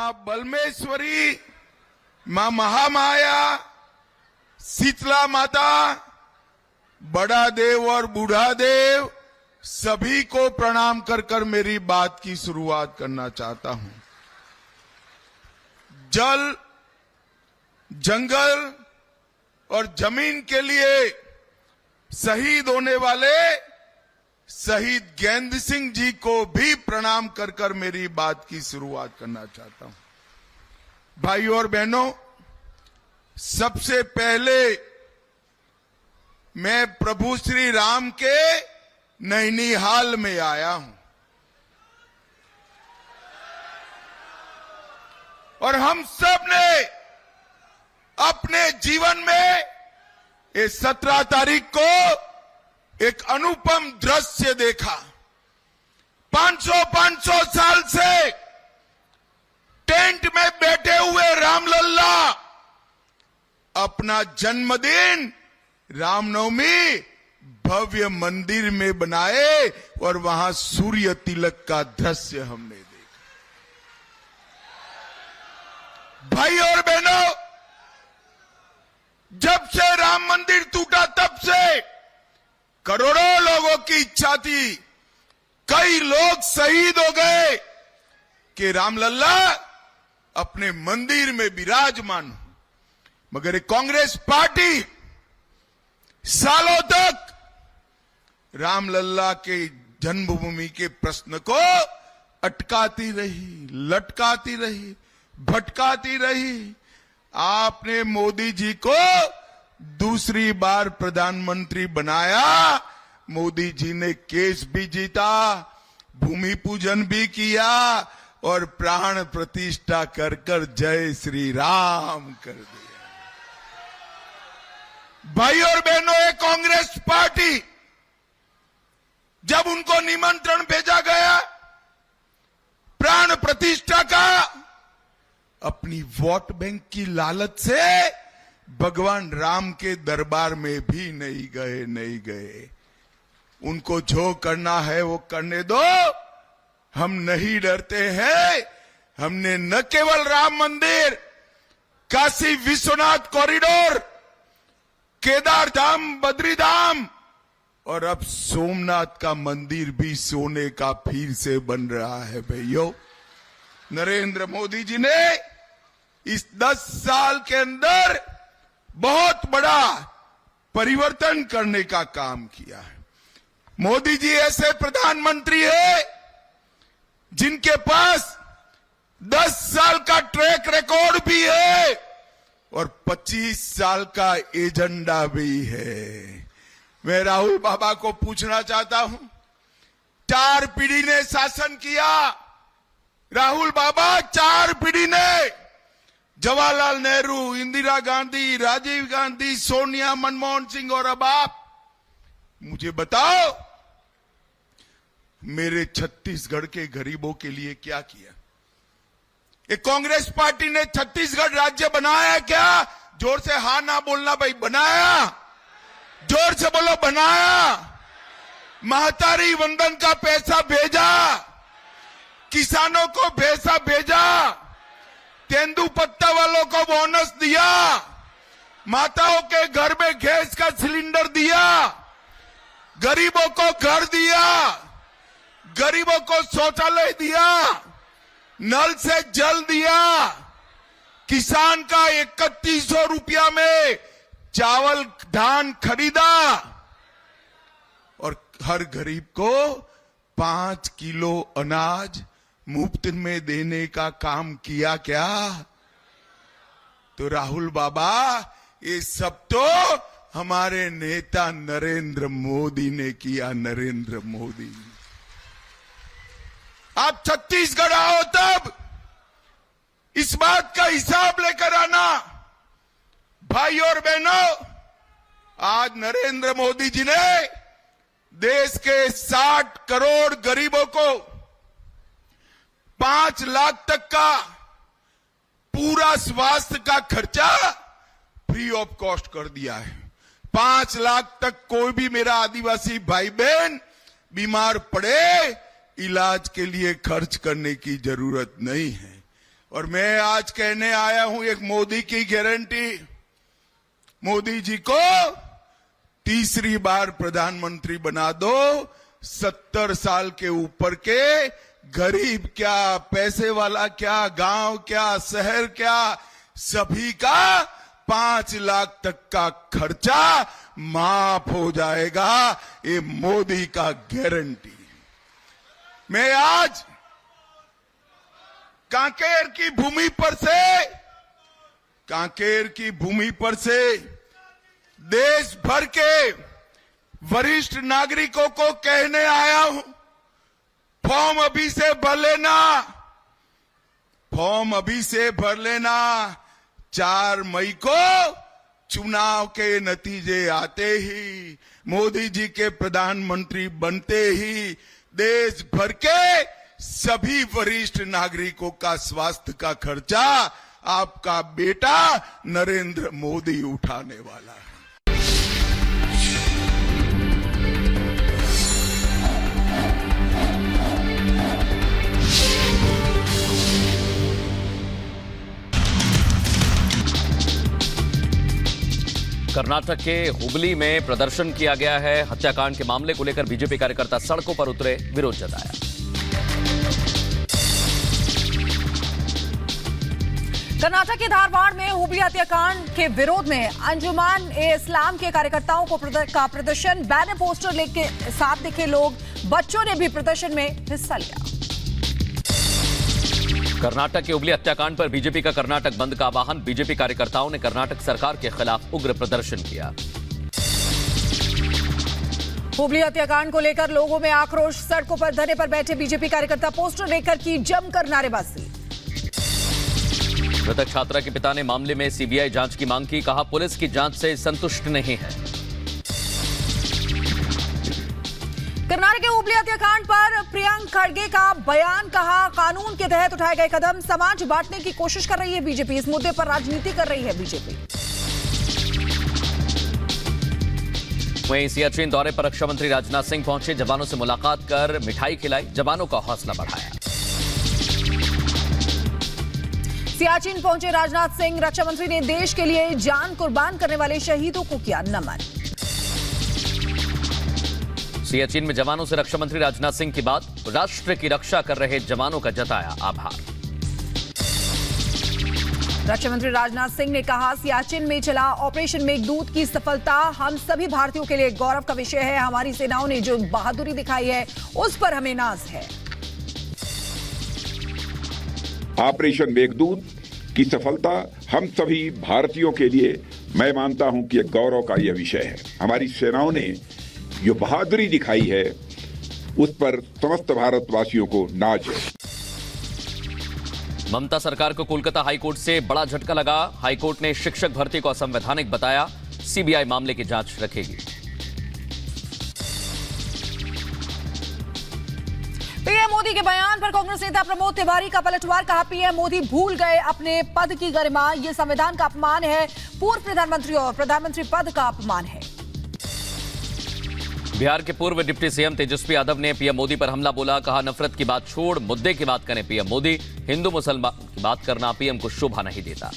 मां बलमेश्वरी, मां महामाया, शीतला माता, बड़ा देव और बूढ़ा देव सभी को प्रणाम कर कर मेरी बात की शुरुआत करना चाहता हूं। जल, जंगल और जमीन के लिए शहीद होने वाले शहीद गेंद सिंह जी को भी प्रणाम कर कर मेरी बात की शुरुआत करना चाहता हूं। भाइयों और बहनों, सबसे पहले मैं प्रभु श्री राम के नैनीहाल में आया हूं और हम सब ने अपने जीवन में इस 17 तारीख को एक अनुपम दृश्य देखा। 500 साल से टेंट में बैठे हुए रामलल्ला अपना जन्मदिन रामनवमी भव्य मंदिर में बनाए और वहां सूर्य तिलक का दृश्य हमने देखा। भाई और बहनों, जब से राम मंदिर टूटा तब से करोड़ों लोगों की इच्छा थी, कई लोग शहीद हो गए कि रामलल्ला अपने मंदिर में विराजमान हो, मगर कांग्रेस पार्टी सालों तक रामलल्ला के जन्मभूमि के प्रश्न को अटकाती रही, लटकाती रही, भटकाती रही। आपने मोदी जी को दूसरी बार प्रधानमंत्री बनाया, मोदी जी ने केस भी जीता, भूमि पूजन भी किया और प्राण प्रतिष्ठा कर कर जय श्री राम कर दिया। भाई और बहनों, ये कांग्रेस पार्टी जब उनको निमंत्रण भेजा गया प्राण प्रतिष्ठा का, अपनी वोट बैंक की लालच से भगवान राम के दरबार में भी नहीं गए। उनको जो करना है वो करने दो, हम नहीं डरते हैं। हमने न केवल राम मंदिर, काशी विश्वनाथ कॉरिडोर, केदार धाम, बद्री धाम और अब सोमनाथ का मंदिर भी सोने का फिर से बन रहा है। भाइयों, नरेंद्र मोदी जी ने इस 10 साल के अंदर बहुत बड़ा परिवर्तन करने का काम किया है। मोदी जी ऐसे प्रधानमंत्री है जिनके पास 10 साल का ट्रैक रिकॉर्ड भी है और 25 साल का एजेंडा भी है। मैं राहुल बाबा को पूछना चाहता हूं, 4 पीढ़ी ने शासन किया। राहुल बाबा, 4 पीढ़ी ने, जवाहरलाल नेहरू, इंदिरा गांधी, राजीव गांधी, सोनिया, मनमोहन सिंह और अब आप, मुझे बताओ मेरे छत्तीसगढ़ के गरीबों के लिए क्या किया? ये कांग्रेस पार्टी ने छत्तीसगढ़ राज्य बनाया क्या? जोर से हाँ ना बोलना भाई, बनाया? जोर से बोलो, बनाया। महतारी वंदन का पैसा भेजा, किसानों को पैसा भेजा, तेंदुपत्ता वालों को बोनस दिया, माताओं के घर में गैस का सिलेंडर दिया, गरीबों को घर दिया, गरीबों को शौचालय दिया, नल से जल दिया, किसान का 3100 रुपया में चावल धान खरीदा और हर गरीब को 5 किलो अनाज मुफ्त में देने का काम किया क्या? तो राहुल बाबा, ये सब तो हमारे नेता नरेंद्र मोदी ने किया। नरेंद्र मोदी, आप छत्तीसगढ़ आओ तब इस बात का हिसाब लेकर आना। भाई और बहनों, आज नरेंद्र मोदी जी ने देश के 60 करोड़ गरीबों को 5 लाख तक का पूरा स्वास्थ्य का खर्चा फ्री ऑफ कॉस्ट कर दिया है। 5 लाख तक कोई भी मेरा आदिवासी भाई बहन बीमार पड़े, इलाज के लिए खर्च करने की जरूरत नहीं है। और मैं आज कहने आया हूं एक मोदी की गारंटी। मोदी जी को तीसरी बार प्रधानमंत्री बना दो। 70 साल के ऊपर के गरीब क्या, पैसे वाला क्या, गांव क्या, शहर क्या, सभी का 5 लाख तक का खर्चा माफ हो जाएगा। ये मोदी का गारंटी। मैं आज कांकेर की भूमि पर से देश भर के वरिष्ठ नागरिकों को कहने आया हूं, फॉर्म अभी से भर लेना। 4 मई को चुनाव के नतीजे आते ही, मोदी जी के प्रधानमंत्री बनते ही देश भर के सभी वरिष्ठ नागरिकों का स्वास्थ्य का खर्चा आपका बेटा नरेंद्र मोदी उठाने वाला है। कर्नाटक के हुबली में प्रदर्शन किया गया है। हत्याकांड के मामले को लेकर बीजेपी कार्यकर्ता सड़कों पर उतरे, विरोध जताया। कर्नाटक के धारवाड़ में हुबली हत्याकांड के विरोध में अंजुमन ए इस्लाम के कार्यकर्ताओं का प्रदर्शन, बैनर पोस्टर लेके साथ दिखे लोग, बच्चों ने भी प्रदर्शन में हिस्सा लिया। कर्नाटक के हुबली हत्याकांड पर बीजेपी का कर्नाटक बंद का आह्वान। बीजेपी कार्यकर्ताओं ने कर्नाटक सरकार के खिलाफ उग्र प्रदर्शन किया। हुबली हत्याकांड को लेकर लोगों में आक्रोश, सड़कों पर धरने पर बैठे बीजेपी कार्यकर्ता पोस्टर लेकर की जमकर नारेबाजी। मृतक छात्रा के पिता ने मामले में सीबीआई जांच की मांग की, कहा पुलिस की जांच से संतुष्ट नहीं है। कर्नाटक के हुबली हत्याकांड पर प्रियंक खड़गे का बयान, कहा कानून के तहत उठाए गए कदम समाज बांटने की कोशिश कर रही है बीजेपी। इस मुद्दे पर राजनीति कर रही है बीजेपी। वहीं सियाचिन दौरे पर रक्षा मंत्री राजनाथ सिंह पहुंचे, जवानों से मुलाकात कर मिठाई खिलाई, जवानों का हौसला बढ़ाया। सियाचिन पहुंचे राजनाथ सिंह, रक्षा मंत्री ने देश के लिए जान कुर्बान करने वाले शहीदों को किया नमन। सियाचिन में जवानों से रक्षा मंत्री राजनाथ सिंह की बात, राष्ट्र की रक्षा कर रहे जवानों का जताया आभार। रक्षा मंत्री राजनाथ सिंह ने कहा सियाचिन में चला ऑपरेशन मेघदूत की सफलता हम सभी भारतीयों के लिए गौरव का विषय है। हमारी सेनाओं ने जो बहादुरी दिखाई है उस पर हमें नाज है। ऑपरेशन मेघदूत की सफलता हम सभी भारतीयों के लिए, मैं मानता हूं कि एक गौरव का यह विषय है। हमारी सेनाओं ने जो बहादुरी दिखाई है उस पर समस्त भारतवासियों को नाज है। ममता सरकार को कोलकाता हाईकोर्ट से बड़ा झटका लगा। हाईकोर्ट ने शिक्षक भर्ती को असंवैधानिक बताया, सीबीआई मामले की जांच रखेगी। पीएम मोदी के बयान पर कांग्रेस नेता प्रमोद तिवारी का पलटवार, कहा पीएम मोदी भूल गए अपने पद की गरिमा, यह संविधान का अपमान है, पूर्व प्रधानमंत्री और प्रधानमंत्री पद का अपमान है। बिहार के पूर्व डिप्टी सीएम तेजस्वी यादव ने पीएम मोदी पर हमला बोला, कहा नफरत की बात छोड़ मुद्दे की बात करें पीएम मोदी, हिंदू मुसलमान की बात करना पीएम को शोभा नहीं देता।